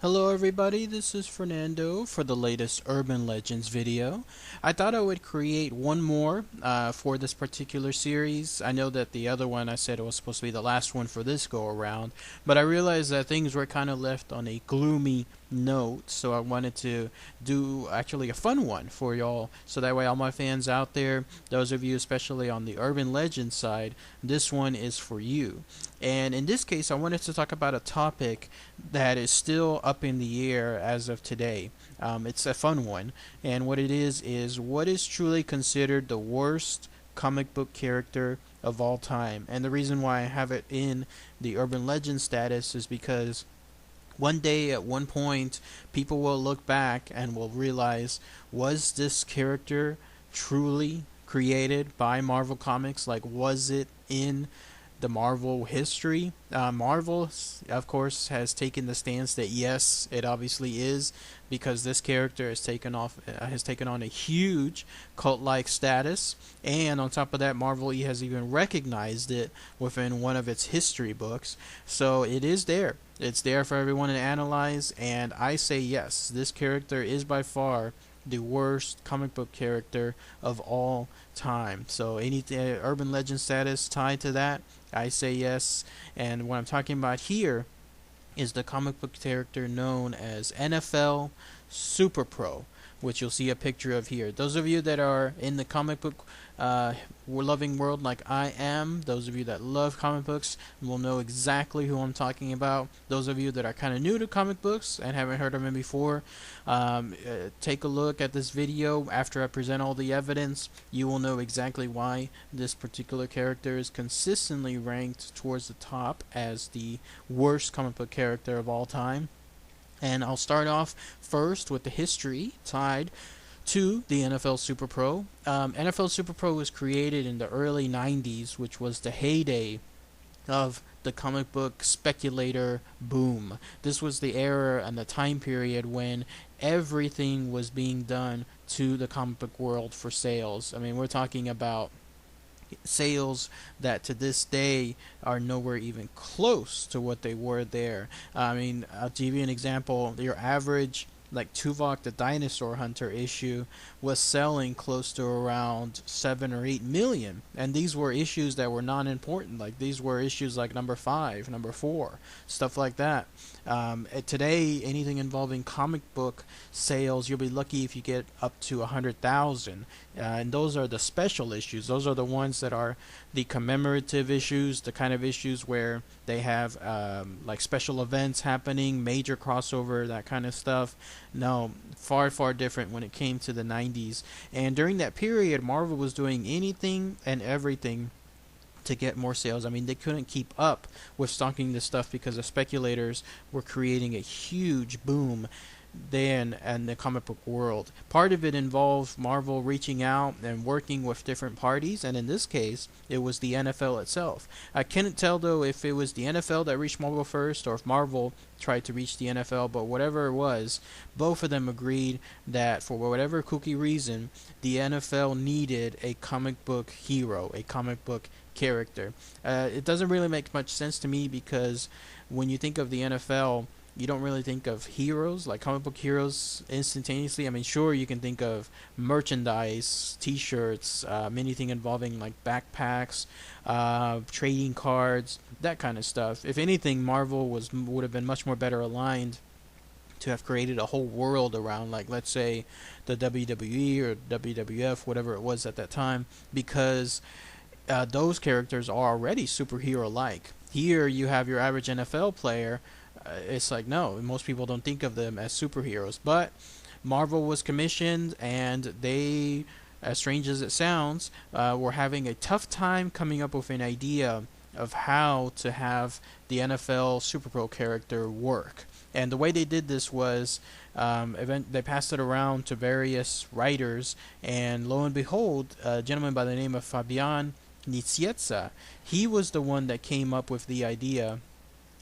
Hello everybody, this is Fernando for the latest Urban Legends video. I thought I would create one more for this particular series. I know that the other one I said it was supposed to be the last one for this go around, but I realized that things were kind of left on a gloomy note, so I wanted to do actually a fun one for y'all, so that way all my fans out there, those of you especially on the Urban Legends side, this one is for you. And in this case, I wanted to talk about a topic that is still up in the air as of today. It's a fun one, and what it is what is truly considered the worst comic book character of all time. And the reason why I have it in the Urban Legend status is because one day at one point people will look back and will realize, was this character truly created by Marvel Comics? Like, was it in the Marvel history? Marvel, of course, has taken the stance that yes, it obviously is, because this character has taken on a huge cult-like status, and on top of that, Marvel has even recognized it within one of its history books. So it is there. It's there for everyone to analyze, and I say yes, this character is by far the worst comic book character of all time. So any urban legend status tied to that, I say yes. And what I'm talking about here is the comic book character known as NFL SuperPro, which you'll see a picture of here. Those of you that are in the comic book loving world like I am, those of you that love comic books will know exactly who I'm talking about. Those of you that are kind of new to comic books and haven't heard of him before, take a look at this video after I present all the evidence. You will know exactly why this particular character is consistently ranked towards the top as the worst comic book character of all time. And I'll start off first with the history tied to the NFL SuperPro. NFL SuperPro was created in the early 90s, which was the heyday of the comic book speculator boom. This was the era and the time period when everything was being done to the comic book world for sales. I mean, we're talking about sales that to this day are nowhere even close to what they were there. I mean, I'll give you an example. Your average like Tuvok the Dinosaur Hunter issue was selling close to around 7 or 8 million, and these were issues that were non-important. Like, these were issues like number 5, number 4, stuff like that. Today, anything involving comic book sales, you'll be lucky if you get up to 100,000, and those are the special issues. Those are the ones that are the commemorative issues, the kind of issues where they have like special events happening, major crossover, that kind of stuff. No, far, far different when it came to the 90s. And during that period, Marvel was doing anything and everything to get more sales. I mean, they couldn't keep up with stocking this stuff because the speculators were creating a huge boom then in the comic book world. Part of it involved Marvel reaching out and working with different parties, and in this case, it was the NFL itself. I couldn't tell though if it was the NFL that reached Marvel first or if Marvel tried to reach the NFL, but whatever it was, both of them agreed that for whatever kooky reason, the NFL needed a comic book hero, a comic book character. It doesn't really make much sense to me because when you think of the NFL, you don't really think of heroes, like comic book heroes, instantaneously. I mean, sure, you can think of merchandise, t-shirts, anything involving like backpacks, trading cards, that kind of stuff. If anything, Marvel would have been much more better aligned to have created a whole world around, like, let's say the WWE or WWF, whatever it was at that time, because those characters are already superhero-like. Here you have your average NFL player. It's like, no, most people don't think of them as superheroes. But Marvel was commissioned, and they, as strange as it sounds, were having a tough time coming up with an idea of how to have the NFL SuperPro character work. And the way they did this was they passed it around to various writers, and lo and behold, a gentleman by the name of Fabian Nicieza, he was the one that came up with the idea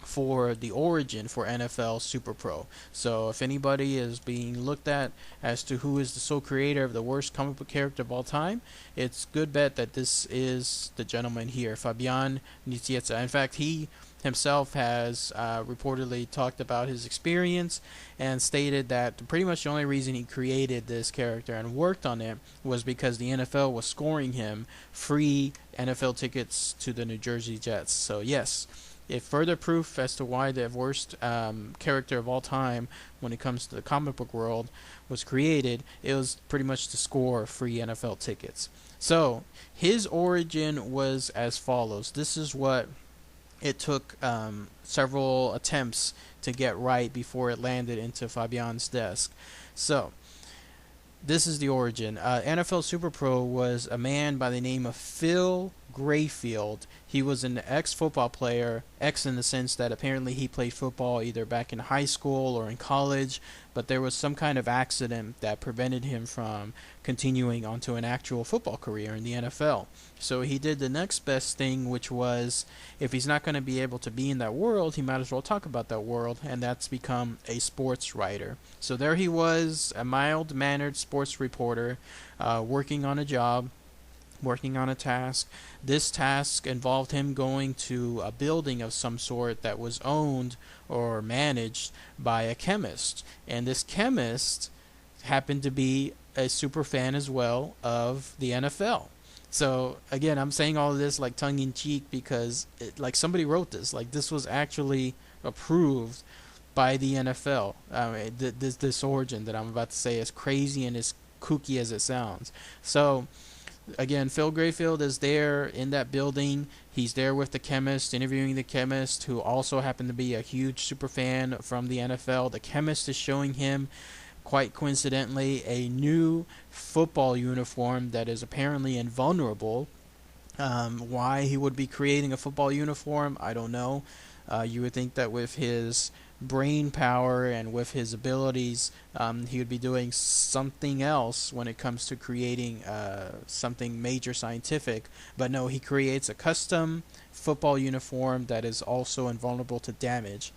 for the origin for NFL SuperPro. So if anybody is being looked at as to who is the sole creator of the worst comic book character of all time, it's good bet that this is the gentleman here, Fabian Nicieza. In fact, he himself has reportedly talked about his experience and stated that pretty much the only reason he created this character and worked on it was because the NFL was scoring him free NFL tickets to the New Jersey Jets. So yes, if further proof as to why the worst character of all time when it comes to the comic book world was created, it was pretty much to score free NFL tickets. So his origin was as follows. This is what it took several attempts to get right before it landed into Fabian's desk. So this is the origin. NFL SuperPro was a man by the name of Phil Grayfield. He was an ex-football player, ex in the sense that apparently he played football either back in high school or in college, but there was some kind of accident that prevented him from continuing onto an actual football career in the NFL. So he did the next best thing, which was, if he's not going to be able to be in that world, he might as well talk about that world, and that's become a sports writer. So there he was, a mild-mannered sports reporter, working on a job, working on a task. This task involved him going to a building of some sort that was owned or managed by a chemist. And this chemist happened to be a super fan as well of the NFL. So again, I'm saying all of this like tongue in cheek because like somebody wrote this. Like this was actually approved by the NFL. This origin that I'm about to say is crazy and as kooky as it sounds. So again, Phil Grayfield is there in that building. He's there with the chemist, interviewing the chemist, who also happened to be a huge super fan from the NFL. The chemist is showing him, quite coincidentally, a new football uniform that is apparently invulnerable. Why he would be creating a football uniform, I don't know. You would think that with his brain power and with his abilities, he would be doing something else when it comes to creating something major scientific. But no, he creates a custom football uniform that is also invulnerable to damage.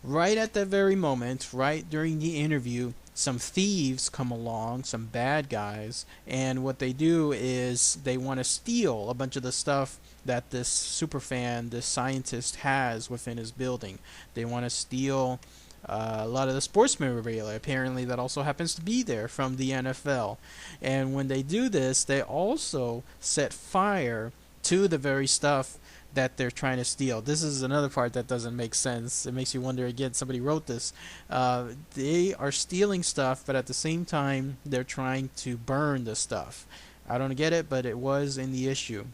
Right at that very moment, right during the interview, some thieves come along, some bad guys, and what they do is they want to steal a bunch of the stuff that this superfan, this scientist, has within his building. They want to steal a lot of the sports memorabilia, apparently, that also happens to be there from the NFL. And when they do this, they also set fire to the very stuff that they're trying to steal. This is another part that doesn't make sense. It makes you wonder again, somebody wrote this. They are stealing stuff, but at the same time, they're trying to burn the stuff. I don't get it, but it was in the issue.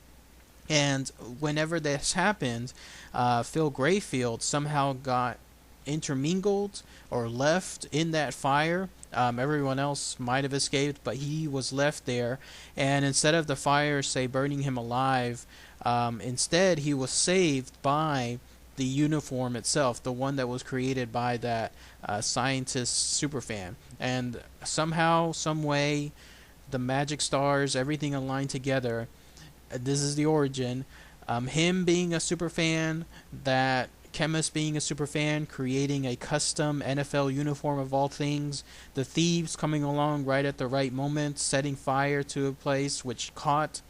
And whenever this happened, Phil Grayfield somehow got intermingled or left in that fire. Everyone else might have escaped, but he was left there. And instead of the fire, say, burning him alive, instead he was saved by the uniform itself, the one that was created by that scientist superfan. And somehow, some way, the magic stars, everything aligned together. This is the origin. Him being a super fan, that chemist being a super fan, creating a custom NFL uniform of all things, the thieves coming along right at the right moment, setting fire to a place, which caught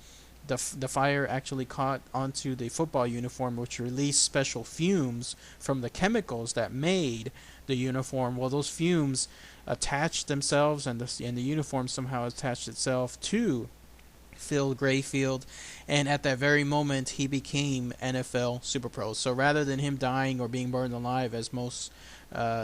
the fire actually caught onto the football uniform, which released special fumes from the chemicals that made the uniform. Well, those fumes attached themselves, and the uniform somehow attached itself to Phil Grayfield, and at that very moment he became NFL SuperPro. So rather than him dying or being burned alive, as most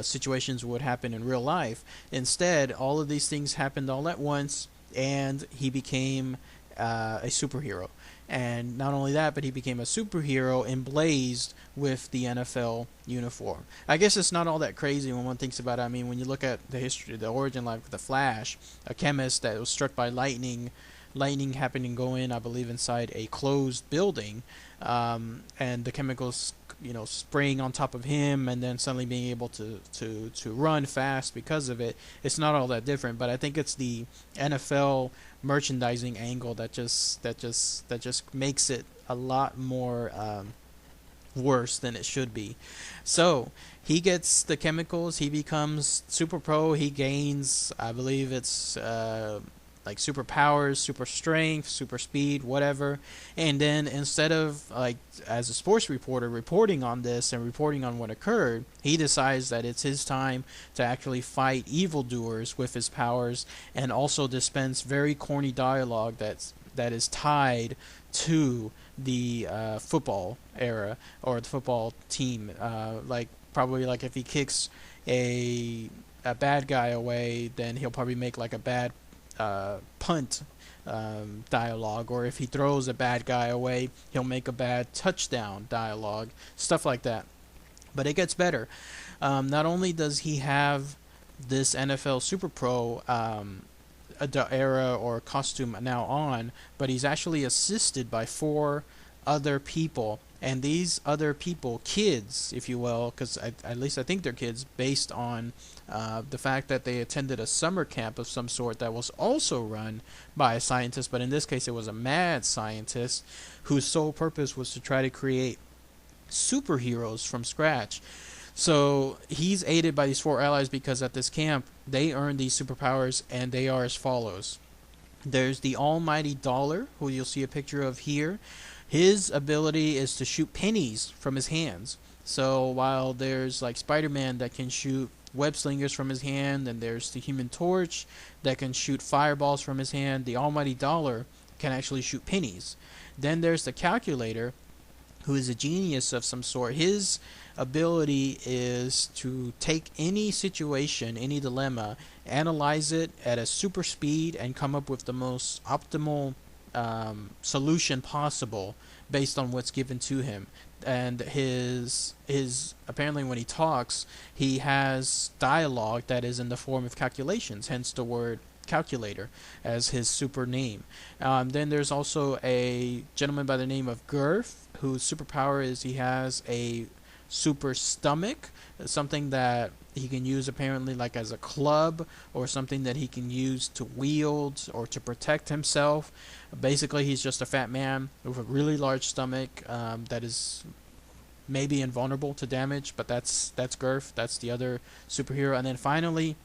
situations would happen in real life, instead all of these things happened all at once, and he became a superhero. And not only that, but he became a superhero emblazed with the NFL uniform. I guess it's not all that crazy when one thinks about it. I mean, when you look at the history, the origin, like the Flash, a chemist that was struck by lightning happened to go in, I believe, inside a closed building, and the chemicals, spraying on top of him, and then suddenly being able to run fast because of it. It's not all that different, but I think it's the NFL merchandising angle that just makes it a lot more worse than it should be. So he gets the chemicals, he becomes super pro, he gains, I believe it's like superpowers, super strength, super speed, whatever. And then instead of like as a sports reporter reporting on this and reporting on what occurred, he decides that it's his time to actually fight evildoers with his powers, and also dispense very corny dialogue that is tied to the football era or the football team. Like probably like if he kicks a bad guy away, then he'll probably make like a bad punt dialogue, or if he throws a bad guy away, he'll make a bad touchdown dialogue, stuff like that. But it gets better. Not only does he have this NFL Super Pro era or costume now on, but he's actually assisted by four other people. And these other people, kids, if you will, because at least I think they're kids, based on the fact that they attended a summer camp of some sort that was also run by a scientist, but in this case it was a mad scientist whose sole purpose was to try to create superheroes from scratch. So he's aided by these four allies because at this camp they earn these superpowers, and they are as follows. There's the almighty Dollar, who you'll see a picture of here. His ability is to shoot pennies from his hands. So while there's like Spider-Man that can shoot web slingers from his hand, and there's the Human Torch that can shoot fireballs from his hand, the almighty Dollar can actually shoot pennies. Then there's the Calculator, who is a genius of some sort. His ability is to take any situation, any dilemma, analyze it at a super speed, and come up with the most optimal solution possible based on what's given to him. And his apparently when he talks, he has dialogue that is in the form of calculations, hence the word calculator as his super name. Then there's also a gentleman by the name of Gurf, whose superpower is he has a super stomach, something that he can use apparently like as a club, or something that he can use to wield or to protect himself. Basically, he's just a fat man with a really large stomach that is maybe invulnerable to damage, but that's Gurf. That's the other superhero. And then finally,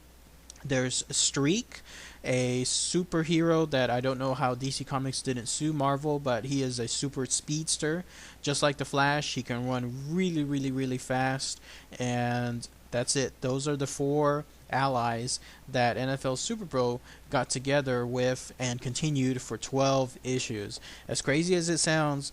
there's Streak, a superhero that I don't know how DC Comics didn't sue Marvel, but he is a super speedster. Just like the Flash, he can run really, really, really fast, and that's it. Those are the four allies that NFL SuperPro got together with and continued for 12 issues. As crazy as it sounds,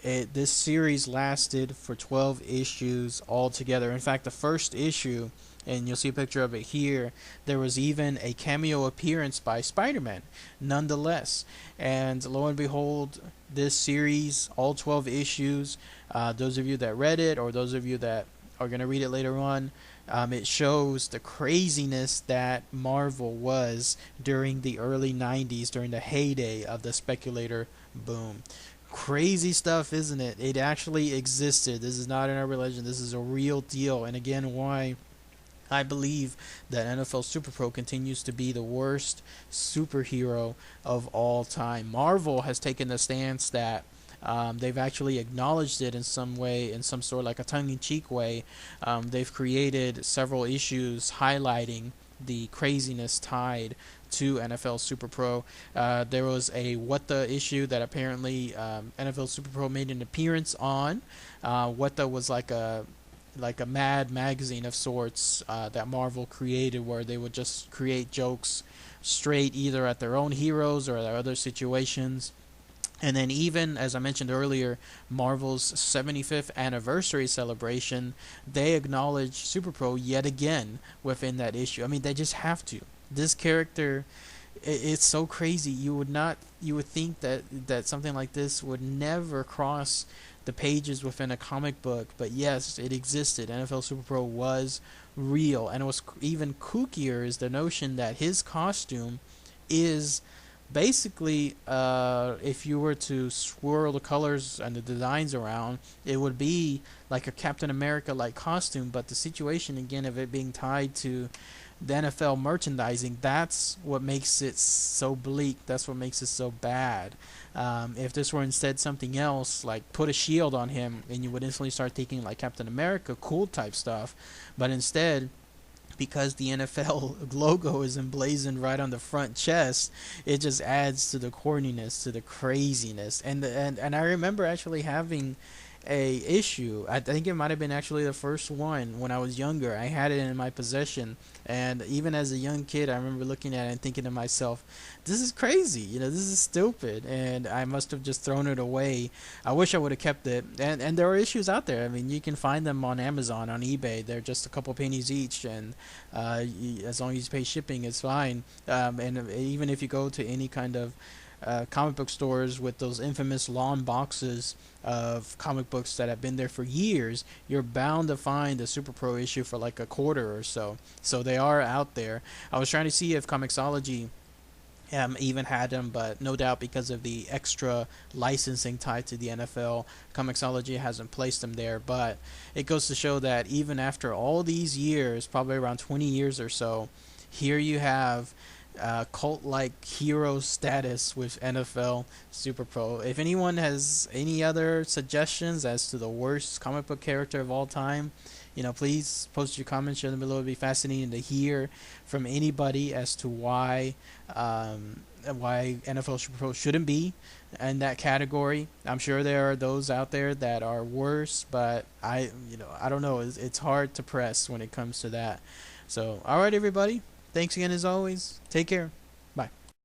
this series lasted for 12 issues altogether. In fact, the first issue, and you'll see a picture of it here, there was even a cameo appearance by Spider-Man nonetheless. And lo and behold, this series, all 12 issues, those of you that read it or those of you that are going to read it later on, it shows the craziness that Marvel was during the early 90s, during the heyday of the speculator boom. Crazy stuff, isn't it? It actually existed. This is not in our religion. This is a real deal. And again, why I believe that NFL SuperPro continues to be the worst superhero of all time. Marvel has taken the stance that they've actually acknowledged it in some way, in some sort of like a tongue-in-cheek way. They've created several issues highlighting the craziness tied to NFL SuperPro. There was a What the issue that apparently NFL SuperPro made an appearance on. What the was like a Mad magazine of sorts that Marvel created, where they would just create jokes straight either at their own heroes or at other situations. And then even, as I mentioned earlier, Marvel's 75th anniversary celebration, they acknowledged SuperPro yet again within that issue. I mean, they just have to. This character, it's so crazy. You would think that something like this would never cross the pages within a comic book, but yes, it existed. NFL SuperPro was real, and it was even kookier is the notion that his costume is basically, if you were to swirl the colors and the designs around, it would be like a Captain America-like costume, but the situation, again, of it being tied to the NFL merchandising, that's what makes it so bleak. That's what makes it so bad. If this were instead something else, like put a shield on him, and you would instantly start thinking like Captain America, cool type stuff. But instead, because the NFL logo is emblazoned right on the front chest, it just adds to the corniness, to the craziness. And I remember actually having a issue. I think it might have been actually the first one when I was younger. I had it in my possession, and even as a young kid, I remember looking at it and thinking to myself, "This is crazy. This is stupid." And I must have just thrown it away. I wish I would have kept it. And there are issues out there. I mean, you can find them on Amazon, on eBay. They're just a couple pennies each, and as long as you pay shipping, it's fine. And even if you go to any kind of comic book stores with those infamous long boxes of comic books that have been there for years, you're bound to find a SuperPro issue for like a quarter or so. So they are out there. I was trying to see if Comixology even had them, but no doubt because of the extra licensing tied to the NFL, Comixology hasn't placed them there. But it goes to show that even after all these years, probably around 20 years or so, here you have cult-like hero status with NFL Super Pro. If anyone has any other suggestions as to the worst comic book character of all time, please post your comments, share them below. It'd be fascinating to hear from anybody as to why NFL Super Pro shouldn't be in that category. I'm sure there are those out there that are worse, but I don't know. It's hard to press when it comes to that. So, all right, everybody. Thanks again as always. Take care.